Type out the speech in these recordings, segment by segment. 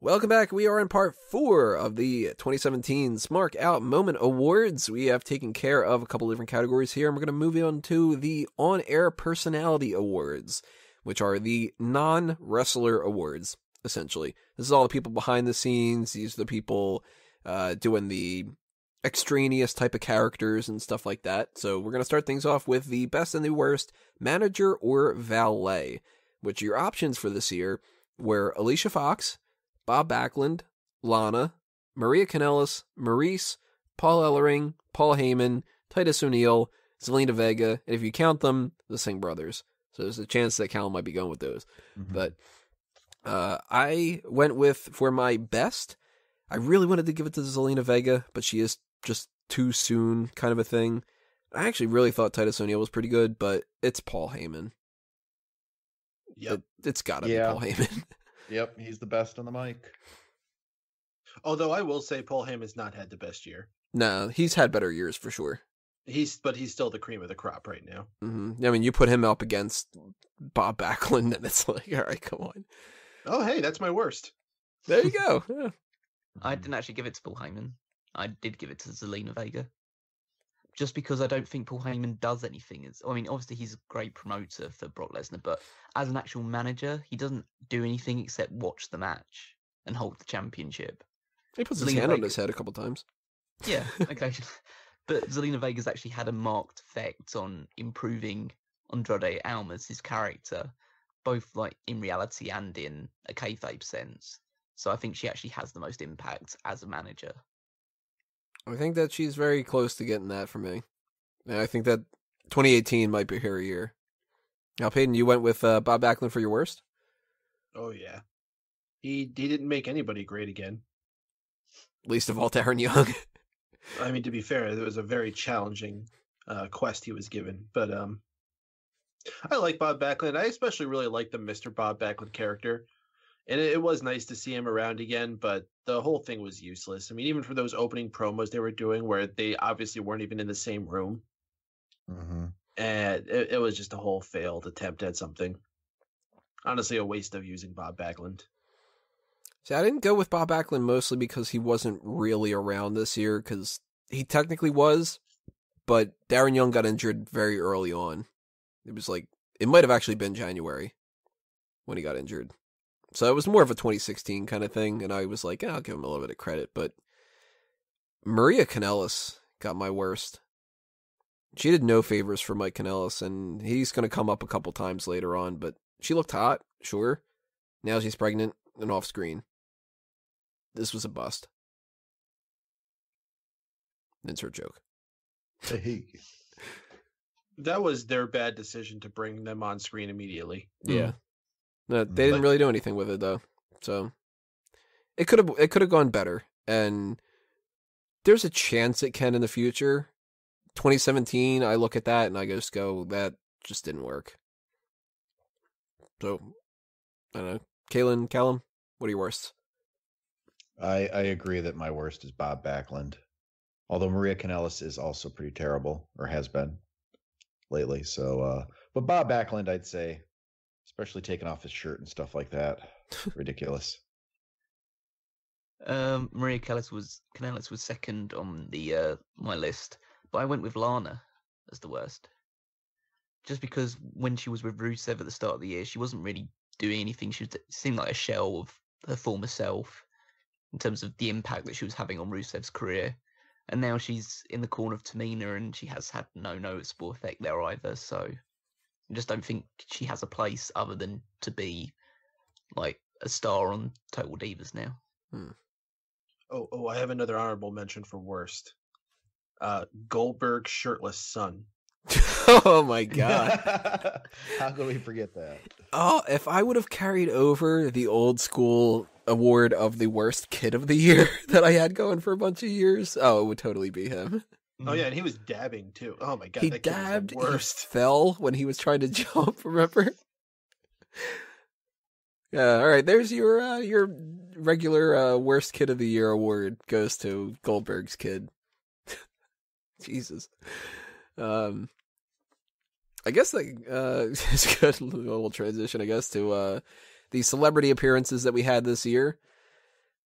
Welcome back. We are in part 4 of the 2017 Smark Out Moment Awards. We have taken care of a couple different categories here, and we're going to move on to the On-Air Personality Awards, which are the non-wrestler awards, essentially. This is all the people behind the scenes. These are the people doing the extraneous type of characters and stuff like that. So we're going to start things off with the best and the worst manager or valet, which your options for this year were Alicia Fox, Bob Backlund, Lana, Maria Kanellis, Maurice, Paul Ellering, Paul Heyman, Titus O'Neil, Zelina Vega, and if you count them, the Singh brothers. So there's a chance that Callum might be going with those. Mm-hmm. But I went with, for my best, I really wanted to give it to Zelina Vega, but she is just too soon kind of a thing. I actually really thought Titus O'Neil was pretty good, but it's Paul Heyman. Yep. It's gotta be Paul Heyman. Yep, he's the best on the mic. Although I will say Paul Heyman's not had the best year. No, he's had better years for sure. But he's still the cream of the crop right now. Mm-hmm. I mean, you put him up against Bob Backlund, and it's like, all right, come on. Oh, hey, that's my worst. There you go. Yeah. I didn't actually give it to Paul Heyman. I did give it to Zelina Vega. Just because I don't think Paul Heyman does anything. Obviously he's a great promoter for Brock Lesnar, but as an actual manager, he doesn't do anything except watch the match and hold the championship. He puts his hand on his head a couple times. Yeah, occasionally. But Zelina Vega's actually had a marked effect on improving Andrade Almas' character, both like in reality and in a kayfabe sense. So I think she actually has the most impact as a manager. I think that she's very close to getting that for me. And I think that 2018 might be her year. Now, Paden, you went with Bob Backlund for your worst? Oh, yeah. He didn't make anybody great again. Least of all Darren Young. I mean, to be fair, it was a very challenging quest he was given. But I like Bob Backlund. I especially really like the Mr. Bob Backlund character. And it was nice to see him around again, but the whole thing was useless. I mean, even for those opening promos they were doing where they obviously weren't even in the same room. Mm-hmm. And it was just a whole failed attempt at something. Honestly, a waste of using Bob Backlund. See, I didn't go with Bob Backlund mostly because he wasn't really around this year, because he technically was, but Darren Young got injured very early on. It was like, it might have actually been January when he got injured. So it was more of a 2016 kind of thing, and I was like, I'll give him a little bit of credit. But Maria Kanellis got my worst. She did no favors for Mike Kanellis, and he's going to come up a couple times later on, but she looked hot, sure. Now she's pregnant and off screen. This was a bust. Insert joke. That was their bad decision to bring them on screen immediately. Yeah. No, they didn't really do anything with it though, so it could have gone better. And there's a chance it can in the future. 2017, I look at that and I just go, that just didn't work. So I don't know, Callum, what are your worsts? I agree that my worst is Bob Backlund, although Maria Kanellis is also pretty terrible, or has been lately. So, but Bob Backlund, I'd say. Especially taking off his shirt and stuff like that. Ridiculous. Maria Kanellis was second on the my list, but I went with Lana as the worst. Just because when she was with Rusev at the start of the year, she wasn't really doing anything. She seemed like a shell of her former self in terms of the impact that she was having on Rusev's career. And now she's in the corner of Tamina, and she has had no noticeable effect there either. So I just don't think she has a place other than to be like a star on Total Divas now. Oh, I have another honorable mention for worst. Goldberg's shirtless son. Oh my god. How could we forget that? Oh, if I would have carried over the old school award of the worst kid of the year that I had going for a bunch of years, it would totally be him. Oh yeah, and he was dabbing too. Oh my god, he that dabbed. Kid was the worst. He fell when he was trying to jump. Remember? Yeah. All right. There's your regular worst kid of the year award goes to Goldberg's kid. Jesus. I guess that is a good little transition. I guess to the celebrity appearances that we had this year.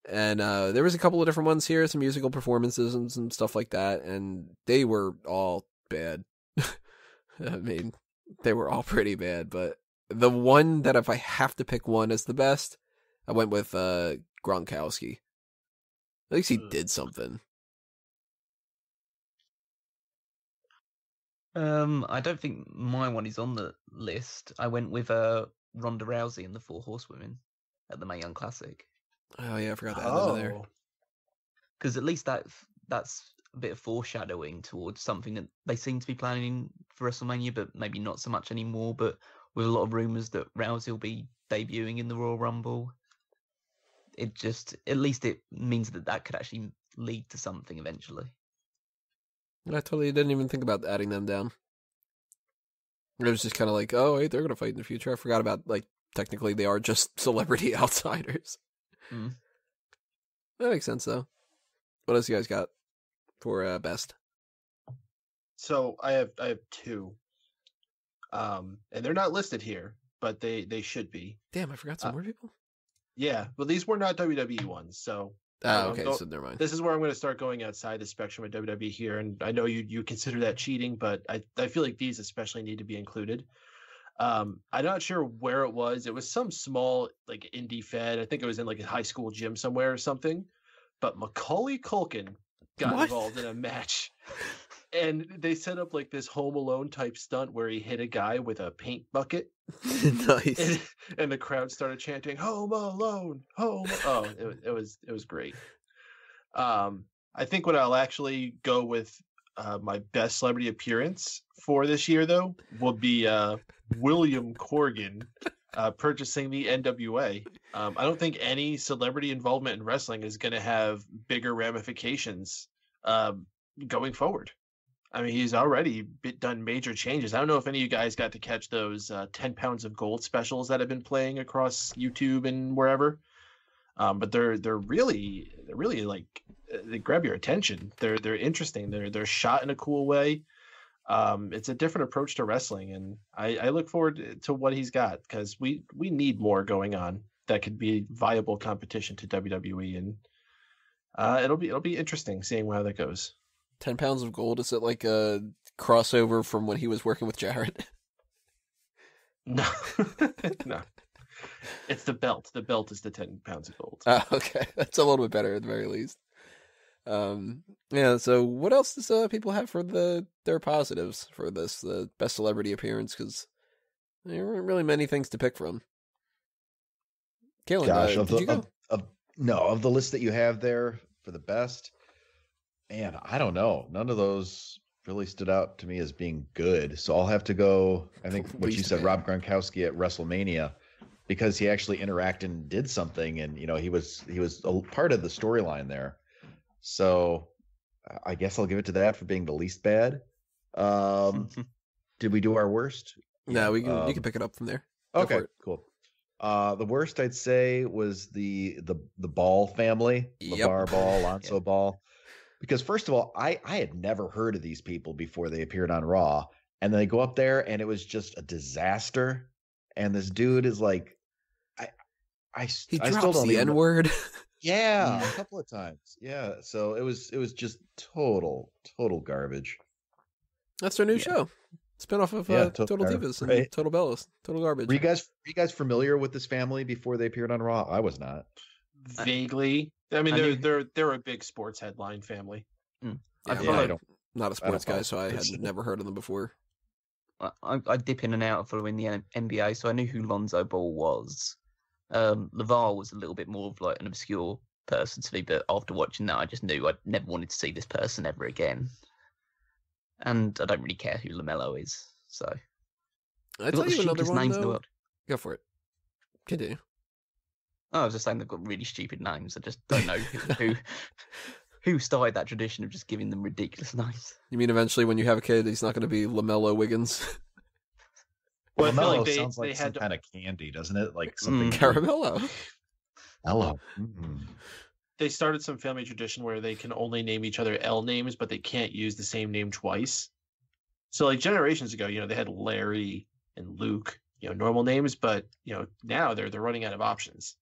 And there was a couple of different ones here, some musical performances and some stuff like that, and they were all bad. I mean, they were all pretty bad, but the one that if I have to pick one as the best, I went with Gronkowski. At least he did something. I don't think my one is on the list. I went with Ronda Rousey and the Four Horsewomen at the Mae Young Classic. Oh yeah, I forgot to add them in there. Because at least that's a bit of foreshadowing towards something that they seem to be planning for WrestleMania, but maybe not so much anymore. But with a lot of rumors that Rousey will be debuting in the Royal Rumble, it just at least it means that could actually lead to something eventually. I totally didn't even think about adding them down. It was just kind of like, oh, wait, they're going to fight in the future. I forgot about, like, technically they are just celebrity outsiders. Mm. That makes sense, though. What else you guys got for best? So I have two. And they're not listed here, but they should be. Damn, I forgot some more people. Yeah, but these were not WWE ones, so... okay, so never mind. This is where I'm going to start going outside the spectrum of WWE here, and I know you consider that cheating, but I feel like these especially need to be included. I'm not sure where it was. It was some small like indie fed. I think it was in like a high school gym somewhere or something. But Macaulay Culkin got involved in a match, and they set up like this Home Alone type stunt where he hit a guy with a paint bucket. Nice. And the crowd started chanting "Home Alone, Home." Oh, it was great. I think what I'll actually go with my best celebrity appearance for this year, though, will be William Corgan purchasing the NWA. I don't think any celebrity involvement in wrestling is going to have bigger ramifications going forward. I mean, he's already done major changes. I don't know if any of you guys got to catch those 10 pounds of gold specials that have been playing across YouTube and wherever. But they're really like they grab your attention. They're interesting. They're shot in a cool way. It's a different approach to wrestling, and I look forward to what he's got because we need more going on that could be viable competition to WWE, and it'll be interesting seeing how that goes. 10 pounds of gold, is it like a crossover from when he was working with Jarrett? No. No. It's the belt. The belt is the 10 pounds of gold. Oh, okay. That's a little bit better at the very least. Yeah, so what else does people have for their positives for this, the best celebrity appearance? Because there weren't really many things to pick from. Calen, did you go? Of the list that you have there for the best, man, I don't know. None of those really stood out to me as being good. So I'll have to go, I think what you said, Rob Gronkowski at WrestleMania, because he actually interacted and did something. And, he was a part of the storyline there. So I guess I'll give it to that for being the least bad. Did we do our worst? No, you can pick it up from there. Okay, cool. The worst I'd say was the Ball family, LeVar Ball, Alonzo Ball. Because first of all, I had never heard of these people before they appeared on Raw, and then they go up there and it was just a disaster. And this dude is like, I drops still don't the N-word. Yeah, a couple of times. Yeah, so it was just total garbage. That's their new show. Spinoff of Total Divas and Total Bellas. Total garbage. Were you guys familiar with this family before they appeared on Raw? I was not. Vaguely. I mean, they're a big sports headline family. I'm not a sports guy, so I had never heard of them before. I dip in and out following the NBA, so I knew who Lonzo Ball was. LeVar was a little bit more of like an obscure person to me, but after watching that, I just knew I never wanted to see this person ever again. And I don't really care who LaMelo is, so. I tell you another one, names in the though. world. Go for it. Continue. Oh, I was just saying they've got really stupid names. I just don't know who started that tradition of just giving them ridiculous names. You mean eventually when you have a kid, he's not going to be LaMelo Wiggins? Well, I feel like sounds like some kind of candy, doesn't it? Like something Caramello. Hello. They started some family tradition where they can only name each other L names, but they can't use the same name twice. So like generations ago, they had Larry and Luke, normal names, but now they're running out of options.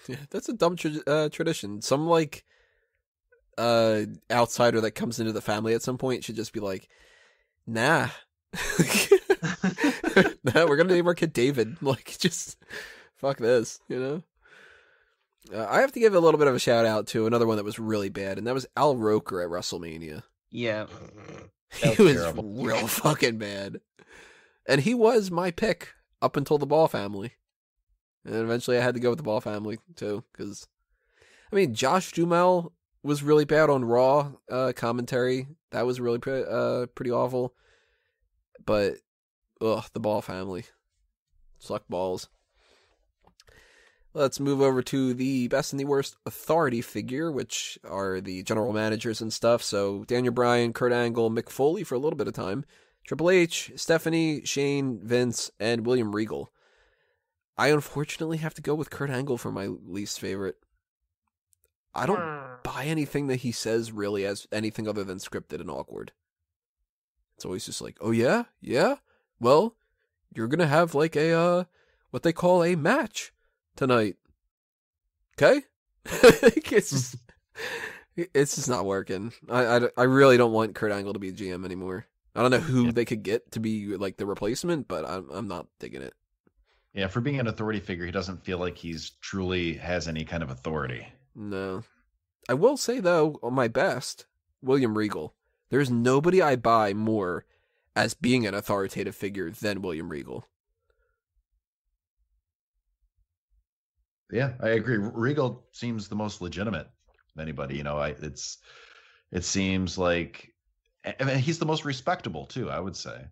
Yeah, that's a dumb tradition. Some like outsider that comes into the family at some point should just be like, nah. Nah, we're gonna name our kid David. Like, just fuck this, you know? I have to give a little bit of a shout out to another one that was really bad, and that was Al Roker at WrestleMania. Yeah. He was real fucking bad. And he was my pick up until the Ball family. And eventually I had to go with the Ball family, too, because, I mean, Josh Duhamel was really bad on Raw commentary. That was really pretty awful. But, the Ball family. Suck balls. Let's move over to the best and the worst authority figure, which are the general managers and stuff. So Daniel Bryan, Kurt Angle, Mick Foley for a little bit of time, Triple H, Stephanie, Shane, Vince, and William Regal. I unfortunately have to go with Kurt Angle for my least favorite. I don't buy anything that he says really as anything other than scripted and awkward. It's always just like, oh yeah? Yeah? Well, you're gonna have like a, what they call a match tonight. Okay? It's just not working. I really don't want Kurt Angle to be GM anymore. I don't know who they could get to be like the replacement, but I'm not digging it. Yeah, for being an authority figure, he doesn't feel like he's truly has any kind of authority. No. I will say though, on my best, William Regal. There's nobody I buy more as being an authoritative figure than William Regal. Yeah, I agree. Regal seems the most legitimate of anybody. You know, it seems like, I mean, he's the most respectable too, I would say.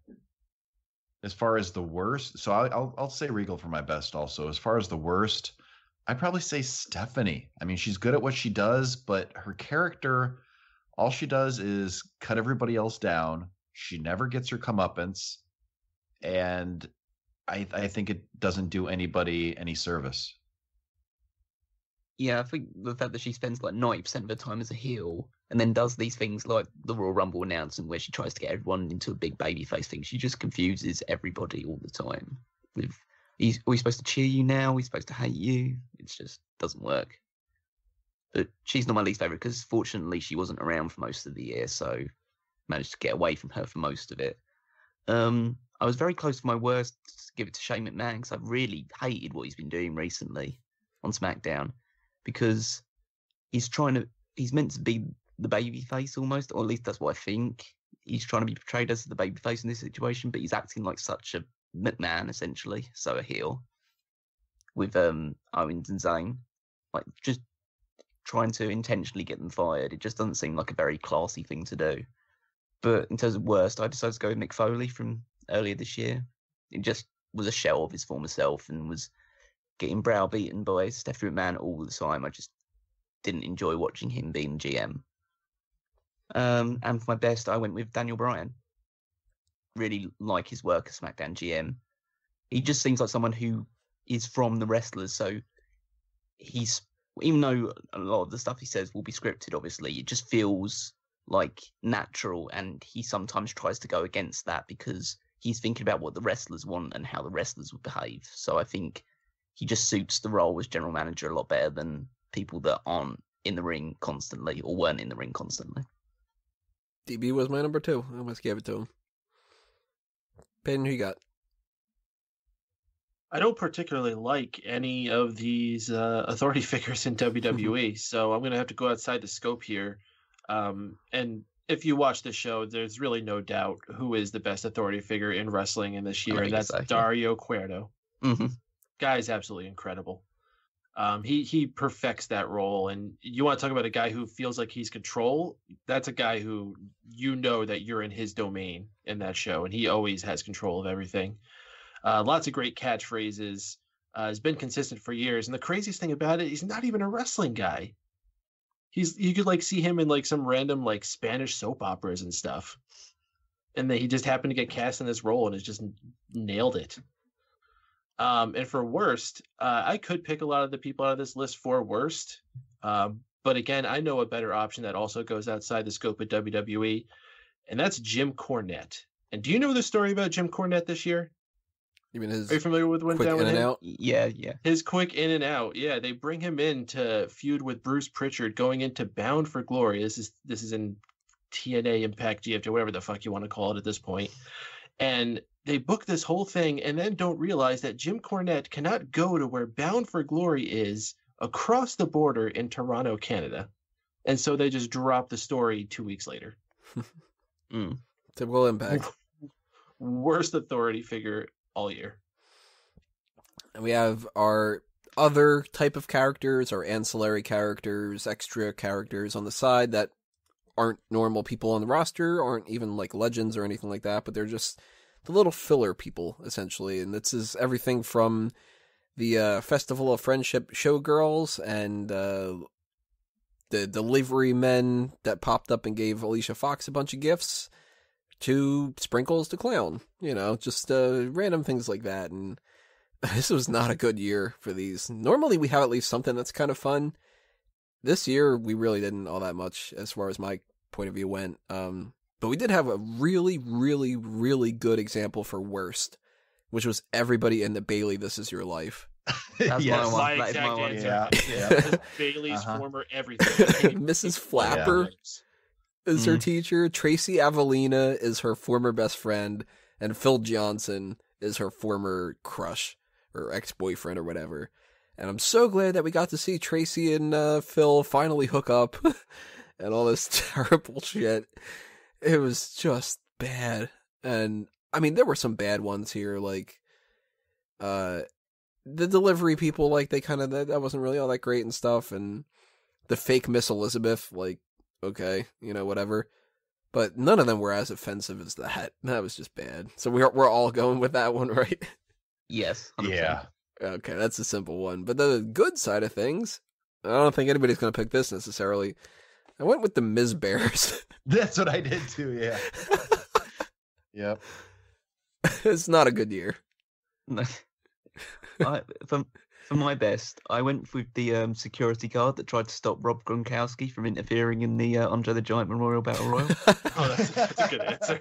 As far as the worst, so I'll say Regal for my best also. As far as the worst, I'd probably say Stephanie. I mean, she's good at what she does, but her character, all she does is cut everybody else down. She never gets her comeuppance, and I think it doesn't do anybody any service. Yeah, I think the fact that she spends like 90% of her time as a heel and then does these things like the Royal Rumble announcement where she tries to get everyone into a big babyface thing. She just confuses everybody all the time. Are we supposed to cheer you now? Are we supposed to hate you? It just doesn't work. But she's not my least favourite because fortunately she wasn't around for most of the year, so managed to get away from her for most of it. I was very close to my worst to give it to Shane McMahon because I've really hated what he's been doing recently on SmackDown. Because he's meant to be the babyface almost, or at least that's what I think. He's trying to be portrayed as the babyface in this situation, but he's acting like such a McMahon, essentially, so a heel, with Owens and Zayn. Like, just trying to intentionally get them fired. It just doesn't seem like a very classy thing to do. But in terms of worst, I decided to go with Mick Foley from earlier this year. It just was a shell of his former self and was getting browbeaten by Stephanie McMahon all the time. I just didn't enjoy watching him being GM. And for my best, I went with Daniel Bryan. Really like his work as SmackDown GM. He just seems like someone who is from the wrestlers, so he's, even though a lot of the stuff he says will be scripted, obviously, it just feels like natural, and he sometimes tries to go against that because he's thinking about what the wrestlers want and how the wrestlers would behave. So I think he just suits the role as general manager a lot better than people that aren't in the ring constantly or weren't in the ring constantly. DB was my number 2. I almost gave it to him. Paden, who you got? I don't particularly like any of these authority figures in WWE, so I'm going to have to go outside the scope here. And if you watch the show, there's really no doubt who is the best authority figure in wrestling in this year, and that's Dario Cueto. Mm-hmm. Guy's absolutely incredible. He perfects that role, and you want to talk about a guy who feels like he's control. That's a guy who you know that you're in his domain in that show, and he always has control of everything. Lots of great catchphrases. Has been consistent for years, and the craziest thing about it, he's not even a wrestling guy. You could like see him in like some random like Spanish soap operas and stuff, and then he just happened to get cast in this role and has just nailed it. And for worst, I could pick a lot of the people out of this list for worst. But again, I know a better option that also goes outside the scope of WWE, and that's Jim Cornette. And do you know the story about Jim Cornette this year? You mean his Are you familiar with what went quick down in with and him? out? Yeah. His quick in and out. Yeah, they bring him in to feud with Bruce Pritchard going into Bound for Glory. This is in TNA Impact GFJ, whatever the fuck you want to call it at this point. And they book this whole thing and then don't realize that Jim Cornette cannot go to where Bound for Glory is across the border in Toronto, Canada. And so they just drop the story 2 weeks later. Typical Impact. Worst authority figure all year. And we have our other type of characters, our ancillary characters, extra characters on the side that aren't normal people on the roster, aren't even like legends or anything like that, but they're just the little filler people, essentially. And this is everything from the Festival of Friendship showgirls and the delivery men that popped up and gave Alicia Fox a bunch of gifts to Sprinkles the Clown. You know, just random things like that. And this was not a good year for these. Normally we have at least something that's kind of fun. This year, we really didn't all that much as far as my point of view went. But we did have a really, really, really good example for worst, which was everybody in the Bailey This Is Your Life. That's Yes. my My one. That is exact my one. answer. Yeah. Bailey's Uh-huh. former everything. Mrs. Flapper is her teacher. Tracy Avelina is her former best friend. And Phil Johnson is her former crush or ex-boyfriend or whatever. And I'm so glad that we got to see Tracy and Phil finally hook up and all this terrible shit. It was just bad. And I mean, there were some bad ones here, like the delivery people, like they kind of, that wasn't really all that great and stuff. And the fake Miss Elizabeth, like, okay, you know, whatever. But none of them were as offensive as that. That was just bad. So we're all going with that one, right? Yes. 100%. Yeah. Okay, that's a simple one. But the good side of things, I don't think anybody's going to pick this necessarily. I went with the Ms. Bears. That's what I did too. Yeah. Yep. It's not a good year. No. For my best, I went with the security guard that tried to stop Rob Gronkowski from interfering in the Andre the Giant Memorial Battle Royal. Oh, that's a good answer.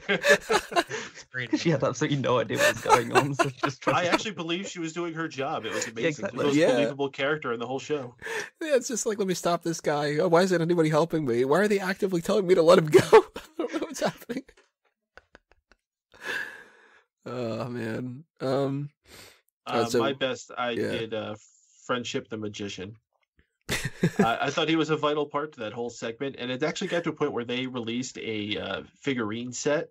She had absolutely no idea what was going on. So she just tried I to actually believe she was doing her job. It was amazing. exactly. The most Yeah. believable character in the whole show. Yeah, it's just like, let me stop this guy. Oh, why isn't anybody helping me? Why are they actively telling me to let him go? I don't know what's happening. Oh, man. So- My best, I yeah. did Friendship the Magician. I thought he was a vital part to that whole segment, and it actually got to a point where they released a figurine set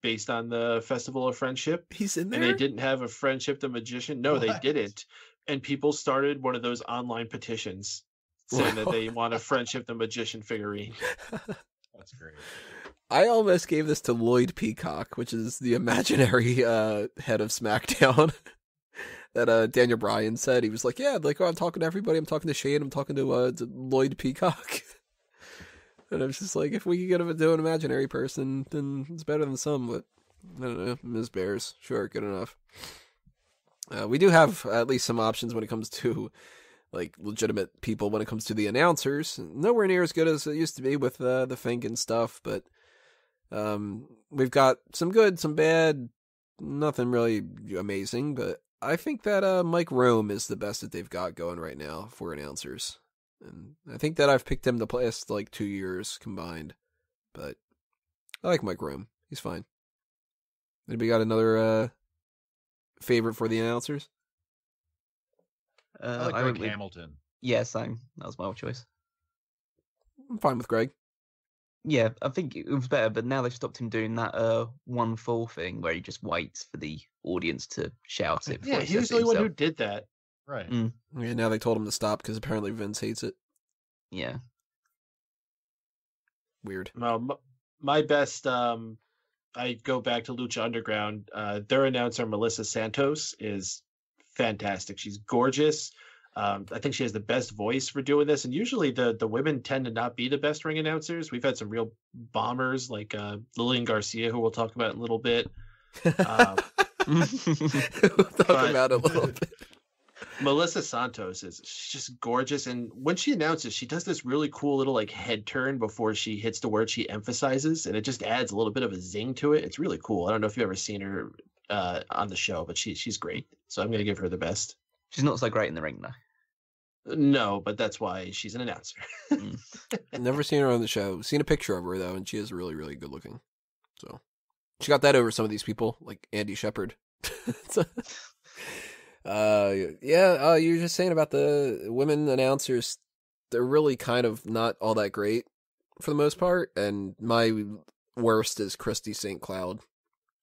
based on the Festival of Friendship, He's in there? and they didn't have a Friendship the Magician. No, they What? didn't. And people started one of those online petitions saying that they want a Friendship the Magician figurine. That's great. I almost gave this to Lloyd Peacock, which is the imaginary head of SmackDown. That Daniel Bryan said. He was like, yeah, like, oh, I'm talking to everybody. I'm talking to Shane. I'm talking to Lloyd Peacock. And I was just like, if we could get him to do an imaginary person, then it's better than some, but I don't know. Ms. Bears. Sure, good enough. We do have at least some options when it comes to like legitimate people when it comes to the announcers. Nowhere near as good as it used to be with the Fink and stuff, but we've got some good, some bad, nothing really amazing, but I think that Mike Rome is the best that they've got going right now for announcers. And I think that I've picked him the past like 2 years combined. But I like Mike Rome. He's fine. Anybody got another favorite for the announcers? I like I went Greg with, Hamilton. yeah, same. That was my choice. I'm fine with Greg. Yeah, I think it was better, but now they've stopped him doing that 1-4 thing where he just waits for the audience to shout it. Yeah, before he was says the it only one who himself. did that. Right. Yeah, now they told him to stop because apparently Vince hates it. Yeah. Weird. My best, I go back to Lucha Underground. Their announcer, Melissa Santos, is fantastic. She's gorgeous. I think she has the best voice for doing this. And usually the women tend to not be the best ring announcers. We've had some real bombers like Lillian Garcia, who we'll talk about in a little bit. We'll talk about it a little bit. Melissa Santos she's just gorgeous, and when she announces, she does this really cool little like head turn before she hits the word she emphasizes, and it just adds a little bit of a zing to it. It's really cool. I don't know if you've ever seen her on the show, but she's great. So I'm going to give her the best. She's not so great in the ring, though. No, but that's why she's an announcer. Never seen her on the show. Seen a picture of her, though, and she is really, really good looking. So she got that over some of these people, like Andy Shepherd. You're just saying about the women announcers. They're really kind of not all that great for the most part, and my worst is Christy St. Cloud.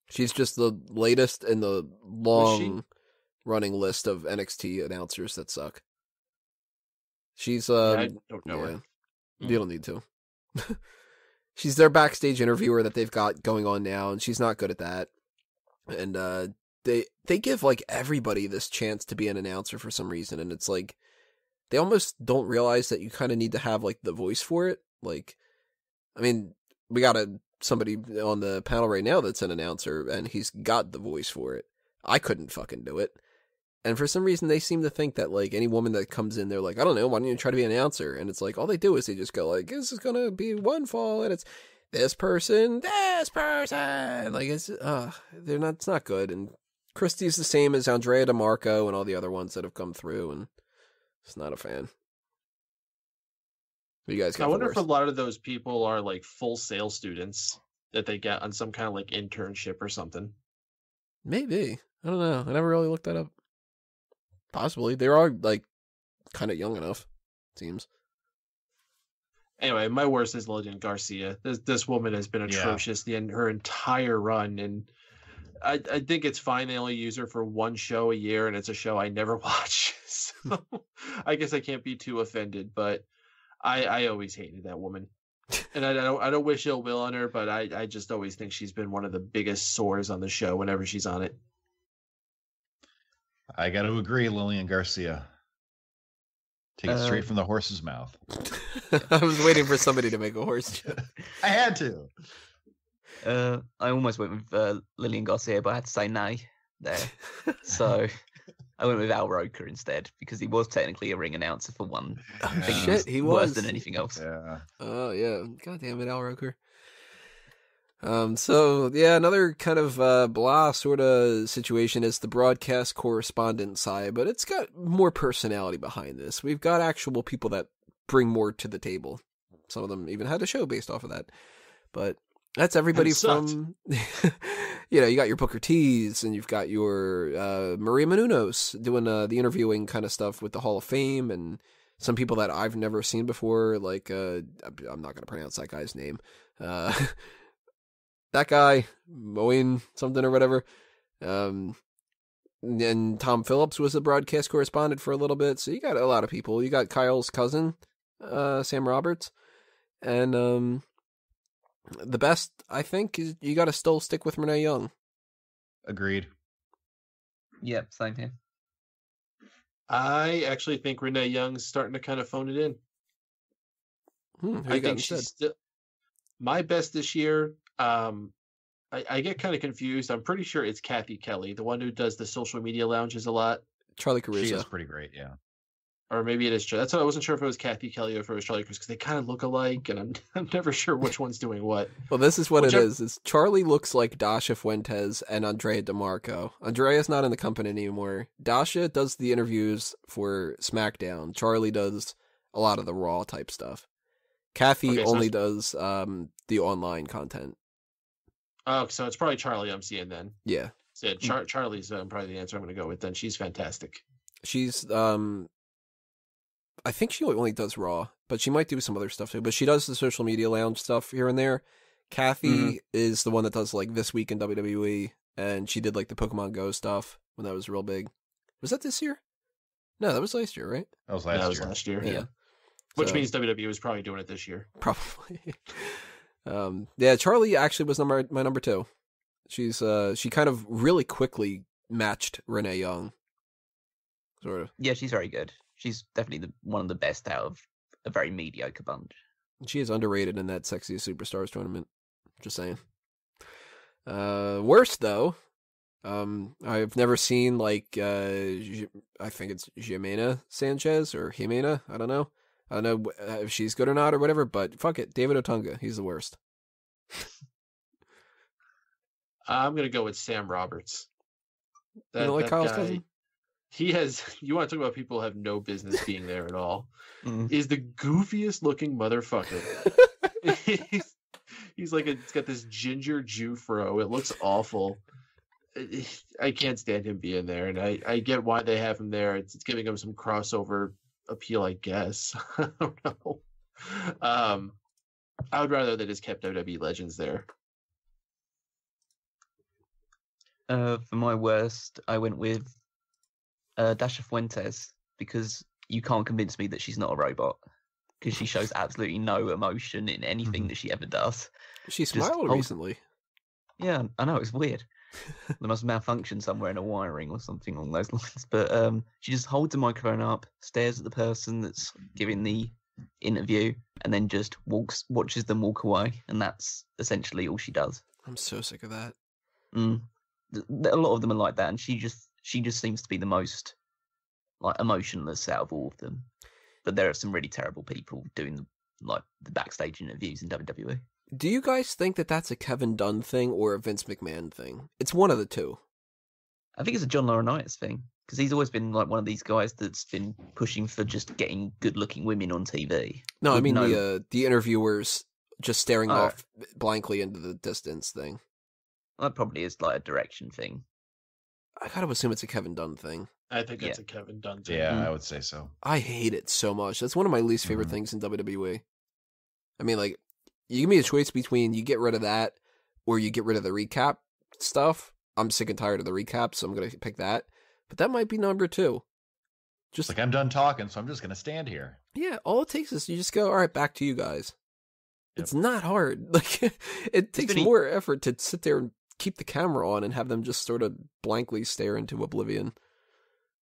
She's just the latest in the long-running list of NXT announcers that suck. She's I don't know her. You don't need to. She's their backstage interviewer that they've got going on now, and she's not good at that. And they give like everybody this chance to be an announcer for some reason, and it's like they almost don't realize that you kind of need to have like the voice for it. Like, I mean, we got somebody on the panel right now that's an announcer, and he's got the voice for it. I couldn't fucking do it. And for some reason, they seem to think that, like, any woman that comes in, they're like, I don't know, why don't you try to be an announcer? And it's like, all they do is they just go, like, this is going to be one fall, and it's this person. Like, it's not good. And Christie's the same as Andrea DeMarco and all the other ones that have come through, and it's not a fan. What you guys got? I wonder if a lot of those people are, like, full sales students that they get on some kind of, like, internship or something. Maybe. I don't know. I never really looked that up. Possibly. They are, like, kind of young enough, it seems. Anyway, my worst is Lillian Garcia. This woman has been atrocious her entire run, and I think it's fine they only use her for one show a year, and it's a show I never watch. So I guess I can't be too offended, but I always hated that woman. And I don't wish ill will on her, but I just always think she's been one of the biggest sores on the show whenever she's on it. I got to agree, Lillian Garcia. Take it straight from the horse's mouth. I was waiting for somebody to make a horse joke. I had to. I almost went with Lillian Garcia, but I had to say nay there. So I went with Al Roker instead, because he was technically a ring announcer for one thing. Shit, he was worse than anything else. Yeah. Oh, yeah. God damn it, Al Roker. So, yeah, another kind of blah sort of situation is the broadcast correspondent side, but it's got more personality behind this. We've got actual people that bring more to the table. Some of them even had a show based off of that. But that's everybody from, you got your Booker T's, and you've got your Maria Menounos doing the interviewing kind of stuff with the Hall of Fame, and some people that I've never seen before, like, I'm not going to pronounce that guy's name. That guy, Moeen something or whatever. And Tom Phillips was a broadcast correspondent for a little bit. So you got a lot of people. You got Kyle's cousin, Sam Roberts. And the best, I think, is you got to still stick with Renee Young. Agreed. Yep, same here. I actually think Renee Young's starting to kind of phone it in. I think she's still my best this year. I get kind of confused. I'm pretty sure it's Kathy Kelly, the one who does the social media lounges a lot. Charlie Caruso. She is pretty great, yeah. Or maybe it is. That's what I wasn't sure if it was Kathy Kelly or if it was Charlie Caruso, because they kind of look alike, and I'm never sure which one's doing what. Well, this is what it is. Is Charlie looks like Dasha Fuentes and Andrea DeMarco. Andrea's not in the company anymore. Dasha does the interviews for SmackDown. Charlie does a lot of the Raw type stuff. Kathy only does the online content. Oh, so it's probably Charlie I'm seeing then. Yeah. So Charlie's probably the answer I'm going to go with then. She's fantastic. She's, I think she only does Raw, but she might do some other stuff too. But she does the social media lounge stuff here and there. Kathy is the one that does like This Week in WWE, and she did like the Pokemon Go stuff when that was real big. Was that this year? No, that was last year, right? That was last year. Yeah. Which means WWE was probably doing it this year. Probably. Yeah, Charlie actually was my number 2. She kind of really quickly matched Renee Young. Sort of. Yeah, she's very good. She's definitely one of the best out of a very mediocre bunch. She is underrated in that Sexiest Superstars tournament. Just saying. Worst though, I've never seen like I think it's Jimena Sanchez or Jimena. I don't know if she's good or not or whatever, but fuck it. David Otunga, he's the worst. I'm going to go with Sam Roberts. You don't like that Kyle's guy, cousin? he has. You want to talk about people who have no business being there at all? Mm. Is the goofiest looking motherfucker. he's like he's got this ginger Jew fro. It looks awful. I can't stand him being there, and I get why they have him there. It's giving him some crossover appeal, I guess. I don't know. I would rather they just kept WWE legends there. For my worst, I went with Dasha Fuentes, because you can't convince me that she's not a robot, because she shows absolutely no emotion in anything that she ever does. She smiled recently. Yeah, I know, it's weird. There must malfunction somewhere in a wiring or something along those lines. But she just holds the microphone up, stares at the person that's giving the interview, and then just watches them walk away, and that's essentially all she does. I'm so sick of that. A lot of them are like that, and she just seems to be the most like emotionless out of all of them. But there are some really terrible people doing like the backstage interviews in WWE. Do you guys think that that's a Kevin Dunn thing or a Vince McMahon thing? It's one of the two. I think it's a John Laurinaitis thing, because he's always been like one of these guys that's been pushing for just getting good-looking women on TV. No, I mean the interviewers just staring off blankly into the distance thing. That probably is like a direction thing. I gotta assume it's a Kevin Dunn thing. I think it's a Kevin Dunn thing. Yeah, I would say so. I hate it so much. That's one of my least favorite things in WWE. I mean, like, you give me a choice between you get rid of that or you get rid of the recap stuff. I'm sick and tired of the recap, so I'm going to pick that. But that might be number 2. Just like, I'm done talking, so I'm just going to stand here. Yeah, all it takes is you just go, all right, back to you guys. Yep. It's not hard. Like, it takes more effort to sit there and keep the camera on and have them just sort of blankly stare into oblivion.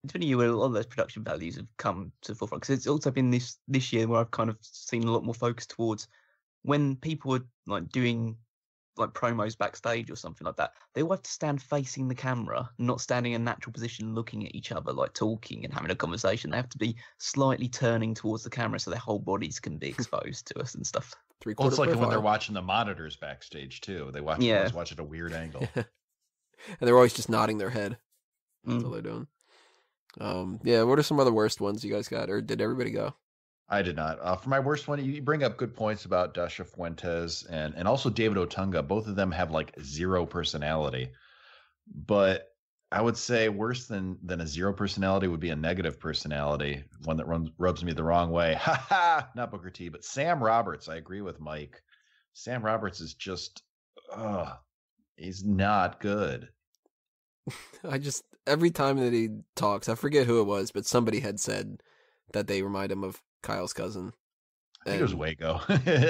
It's funny, a lot of those production values have come to the forefront, because it's also been this year where I've kind of seen a lot more focus towards when people are like doing like promos backstage or something like that, they all have to stand facing the camera, not standing in a natural position looking at each other, like talking and having a conversation. They have to be slightly turning towards the camera so their whole bodies can be exposed to us and stuff. Well, it's like when they're watching the monitors backstage too. They always watch at a weird angle. And they're always just nodding their head. That's all they're doing. What are some other worst ones you guys got? Or did everybody go? I did not. For my worst one, you bring up good points about Dasha Fuentes and also David Otunga. Both of them have like zero personality. But I would say worse than a zero personality would be a negative personality, one that rubs me the wrong way. Ha ha! Not Booker T, but Sam Roberts. I agree with Mike. Sam Roberts is just, he's not good. Every time that he talks, I forget who it was, but somebody had said that they remind him of Kyle's cousin. I think it was Waco.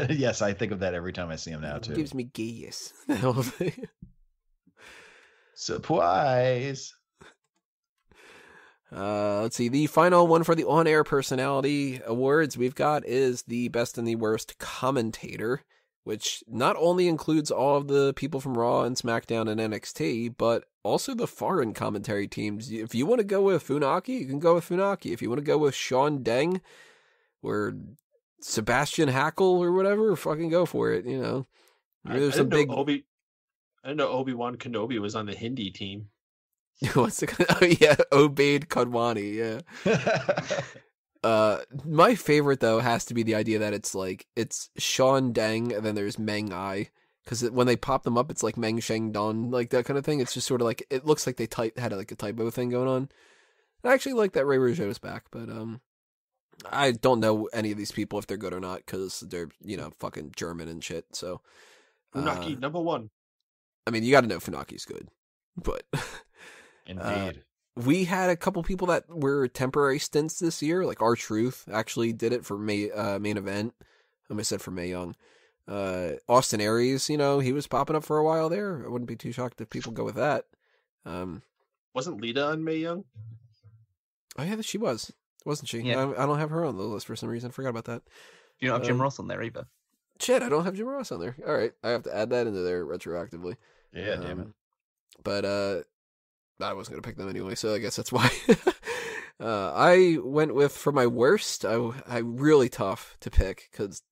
Yes, I think of that every time I see him now, too. It gives me gas. The whole thing. Surprise! Let's see. The final one for the On-Air Personality Awards we've got is the Best and the Worst Commentator, which not only includes all of the people from Raw and SmackDown and NXT, but also the foreign commentary teams. If you want to go with Funaki, you can go with Funaki. If you want to go with Sean Deng or Sebastian Hackle or whatever, fucking go for it, you know. There's some big... I didn't know Obi-Wan Kenobi was on the Hindi team. What's the... Oh, yeah, Obaid Kadwani, yeah. My favorite, though, has to be the idea that it's Sean Deng and then there's Meng Ai. Because when they pop them up, it's like Meng Sheng Don, like that kind of thing. It's just sort of like, it looks like they had like a typo thing going on. I actually like that Ray Rougeau's back, but I don't know any of these people if they're good or not, because they're, fucking German and shit, so. Funaki, number 1. I mean, you gotta know Funaki's good, but. Indeed. We had a couple people that were temporary stints this year, like R-Truth actually did it for main event. I almost said for Mae Young. Austin Aries, he was popping up for a while there. I wouldn't be too shocked if people go with that. Wasn't Lita on Mae Young? Oh yeah, she was, wasn't she? Yeah. I don't have her on the list for some reason. I forgot about that. You don't have Jim Ross on there either. Shit, I don't have Jim Ross on there. All right, I have to add that into there retroactively. Yeah, damn it. But I wasn't gonna pick them anyway, so I guess that's why. I went with, for my worst, I really tough to pick because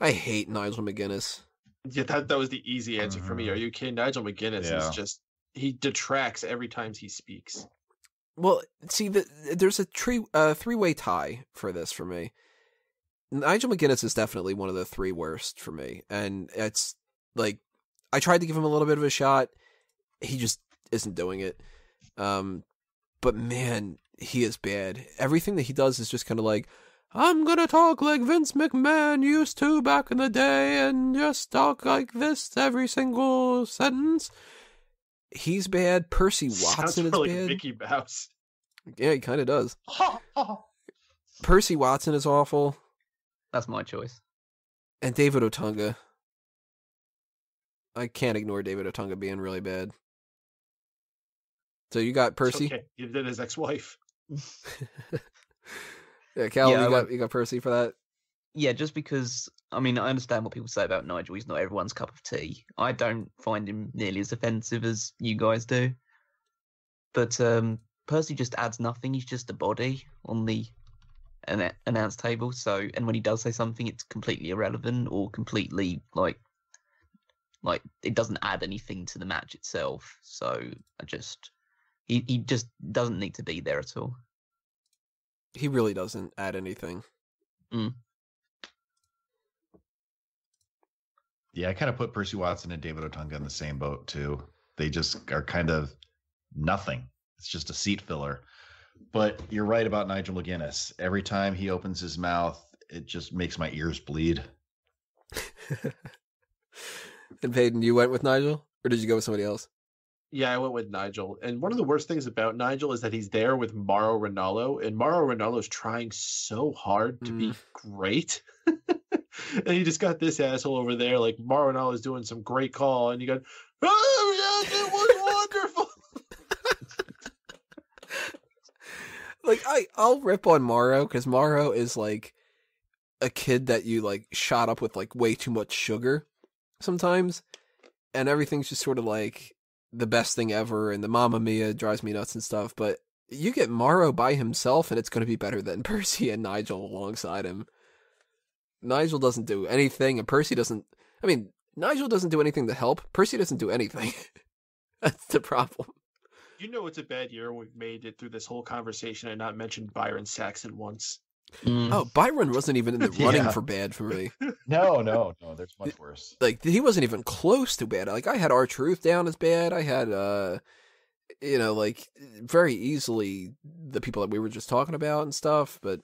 I hate Nigel McGuinness. Yeah, that was the easy answer for me. Are you kidding? Nigel McGuinness is just, he detracts every time he speaks. Well, see, there's a three-way tie for this for me. Nigel McGuinness is definitely one of the three worst for me, and it's like I tried to give him a little bit of a shot. He just isn't doing it. But man, he is bad. Everything that he does is just kind of like, I'm gonna talk like Vince McMahon used to back in the day and just talk like this every single sentence. He's bad. Percy Watson is like bad. Mickey Mouse. Yeah, he kind of does. Percy Watson is awful. That's my choice. And David Otunga. I can't ignore David Otunga being really bad. So you got Percy? Okay, you did his ex-wife. Yeah, Callum, you got Percy for that? Yeah, just because, I mean, I understand what people say about Nigel. He's not everyone's cup of tea. I don't find him nearly as offensive as you guys do. But Percy just adds nothing. He's just a body on the announce table. So, and when he does say something, it's completely irrelevant or completely like it doesn't add anything to the match itself. So he just doesn't need to be there at all. He really doesn't add anything. Yeah, I kind of put Percy Watson and David Otunga in the same boat too. They just are kind of nothing. It's just a seat filler. But you're right about Nigel McGuinness. Every time he opens his mouth, it just makes my ears bleed. And Paden, you went with Nigel? Or did you go with somebody else? Yeah, I went with Nigel. And one of the worst things about Nigel is that he's there with Mauro Ranallo, and Mauro Ranallo's trying so hard to be great. And you just got this asshole over there, like Mauro Ranallo's doing some great call, and you got, oh, yes, it was wonderful. Like, I'll rip on Mauro, because Mauro is like a kid that you like shot up with like way too much sugar sometimes, and everything's just sort of like the best thing ever, and the Mamma Mia drives me nuts and stuff, but you get Mauro by himself and it's going to be better than Percy and Nigel alongside him. Nigel doesn't do anything, and Percy doesn't, I mean, Nigel doesn't do anything to help. Percy doesn't do anything. That's the problem. You know it's a bad year we've made it through this whole conversation and not mentioned Byron Saxon once. Oh, Byron wasn't even in the running for bad for me. No, there's much worse. Like, he wasn't even close to bad. Like, I had R-Truth down as bad. I had, like, very easily the people that we were just talking about and stuff, but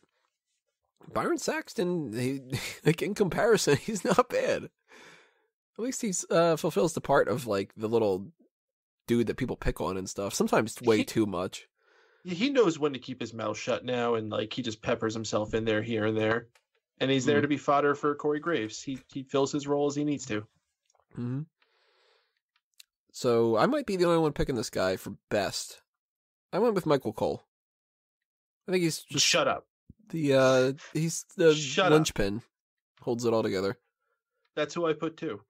Byron Saxton, in comparison, he's not bad. At least he's fulfills the part of, like, the little dude that people pick on and stuff. Sometimes way too much. He knows when to keep his mouth shut now, and like he just peppers himself in there here and there, and he's there to be fodder for Corey Graves. He fills his role as he needs to. Mm-hmm. So I might be the only one picking this guy for best. I went with Michael Cole. I think he's just shut up. He's the linchpin, holds it all together. That's who I put too.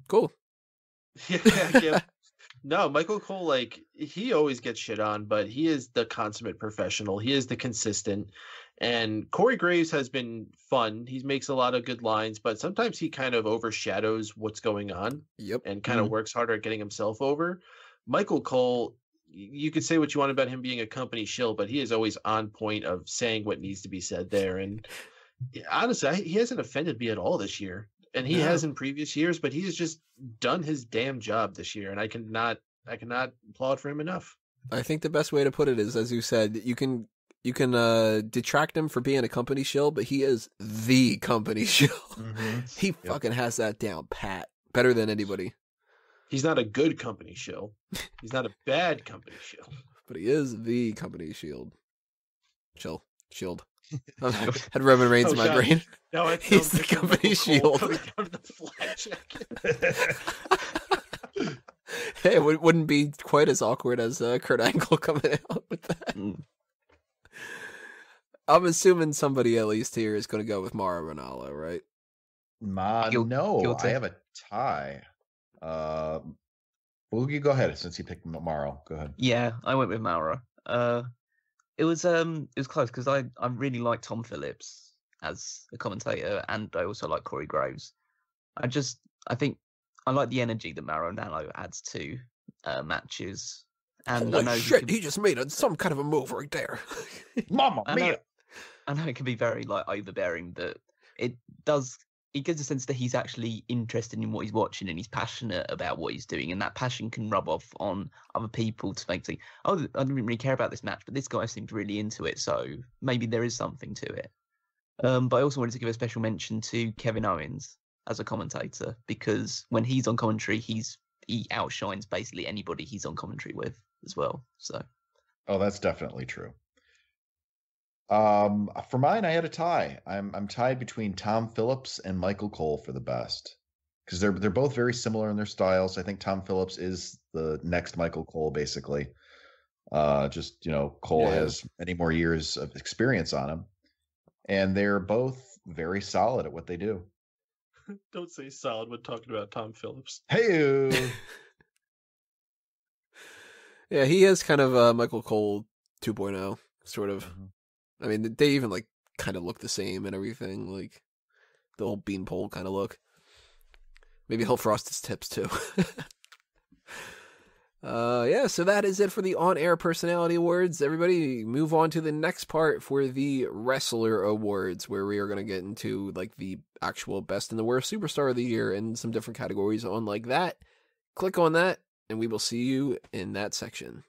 Cool. Yeah. No, Michael Cole, like, he always gets shit on, but he is the consummate professional. He is the consistent. And Corey Graves has been fun. He makes a lot of good lines, but sometimes he kind of overshadows what's going on. Yep. And kind of works harder at getting himself over. Michael Cole, you could say what you want about him being a company shill, but he is always on point of saying what needs to be said there. And honestly, he hasn't offended me at all this year. And he has in previous years, but he has just done his damn job this year, and I cannot applaud for him enough. I think the best way to put it is, as you said, you can detract him for being a company shill, but he is the company shill. Mm-hmm. He fucking has that down pat, better than anybody. He's not a good company shill. He's not a bad company shill. But he is the company shield. Shield. I had Roman Reigns in my brain. No, he's the company shield. Coming down to the flat jacket. Hey, it wouldn't be quite as awkward as Kurt Angle coming out with that. I'm assuming somebody at least here is going to go with Mauro Ranallo, right? No, I have a tie. Boogie, go ahead since you picked Mauro. Go ahead. Yeah, I went with Mauro. It was close because I really like Tom Phillips as a commentator, and I also like Corey Graves. I think I like the energy that Mauro Ranallo adds to matches. And Holy I know shit, he just made some kind of a move right there. Mama mia! I know it can be very like overbearing, but it gives a sense that he's actually interested in what he's watching and he's passionate about what he's doing, and that passion can rub off on other people to make think, oh, I didn't really care about this match, but this guy seemed really into it, so maybe there is something to it. But I also wanted to give a special mention to Kevin Owens as a commentator, because when he's on commentary, he outshines basically anybody he's on commentary with as well. So, oh, that's definitely true. For mine, I had a tie. I'm tied between Tom Phillips and Michael Cole for the best, because they're both very similar in their styles. I think Tom Phillips is the next Michael Cole, basically. Cole has many more years of experience on him, and they're both very solid at what they do. Don't say solid when talking about Tom Phillips. Hey, Yeah, he is kind of Michael Cole 2.0, sort of. Mhm. I mean, they even like kind of look the same and everything, like the whole beanpole kind of look. Maybe he'll frost his tips too. Yeah, so that is it for the On-Air Personality Awards. Everybody move on to the next part for the Wrestler Awards, where we are going to get into like the actual best and the worst superstar of the year and some different categories on like that. Click on that, and we will see you in that section.